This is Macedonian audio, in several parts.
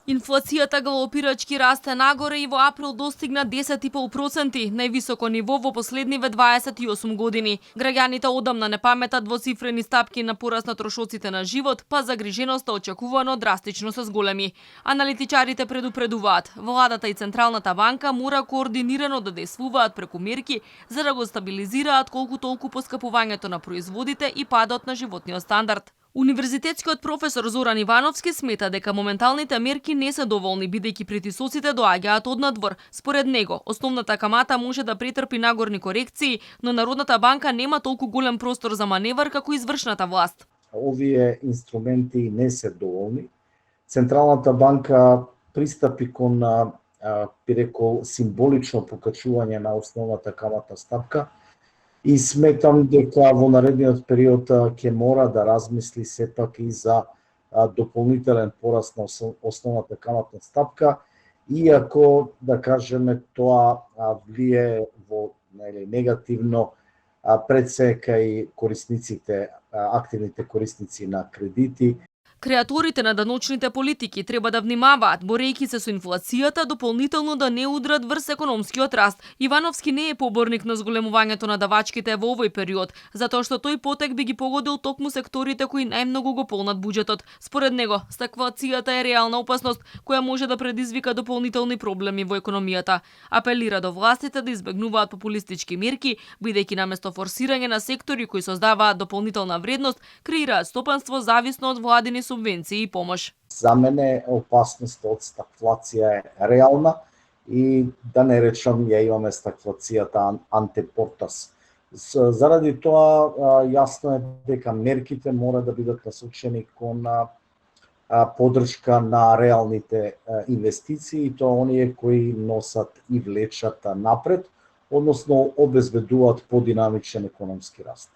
Инфлацијата галопирачки расте нагоре и во април достигна 10,5%, највисоко ниво во последниве 28 години. Граѓаните одамна не паметат двоцифрени стапки на пораст на трошоците на живот, па загриженоста очекувано драстично се зголеми. Аналитичарите предупредуваат, владата и Централната банка мора координирано да действуваат преку мерки за да го стабилизираат колку толку поскапувањето на производите и падот на животниот стандард. Универзитетскиот професор Зоран Ивановски смета дека моменталните мерки не се доволни бидејќи притисоците доаѓаат од надвор. Според него, основната камата може да претрпи нагорни корекции, но Народната банка нема толку голем простор за маневар како извршната власт. Овие инструменти не се доволни. Централната банка пристапи кон би рекол символично покачување на основната каматна стапка. И сметам дека во наредниот период ќе мора да размисли сепак и за дополнителен пораст на основната каматна стапка, иако, да кажеме, тоа влие во негативно пред се кај корисниците, активните корисници на кредити. Креаторите на даночните политики треба да внимаваат, борејќи се со инфлацијата, дополнително да не удрат врз економскиот раст. Ивановски не е поборник на зголемувањето на давачките во овој период, затоа што тој потек би ги погодил токму секторите кои најмногу го полнат буџетот. Според него, стагфлацијата е реална опасност која може да предизвика дополнителни проблеми во економијата. Апелира до властите да избегнуваат популистички мерки, бидејќи наместо форсирање на сектори кои создаваат дополнителна вредност, креираат стопанство зависно од владини субвенции и помош. За мене опасноста од стагфлација е реална и да не речам ја имаме стагфлацијата антепортас. Заради тоа јасно е дека мерките мора да бидат насочени кон поддршка на реалните инвестиции и тоа оние кои носат и влечат напред, односно обезбедуваат подинамичен економски раст.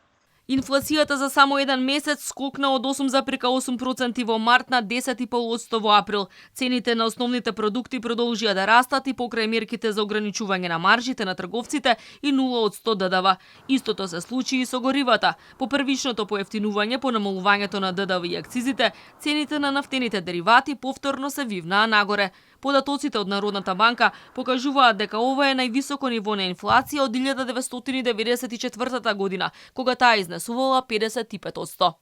Инфлацијата за само еден месец скокна од 8,8% во март на 10,5% во април. Цените на основните продукти продолжија да растат и покрај мерките за ограничување на маржите на трговците и 0% ДДВ. Истото се случи и со горивата. По првичното поевтинување по намалувањето на ДДВ и акцизите, цените на нафтените деривати повторно се вивнаа нагоре. Податоците од Народната банка покажуваат дека ова е највисоко ниво на инфлација од 1994 година, кога таа изнесувала 55%.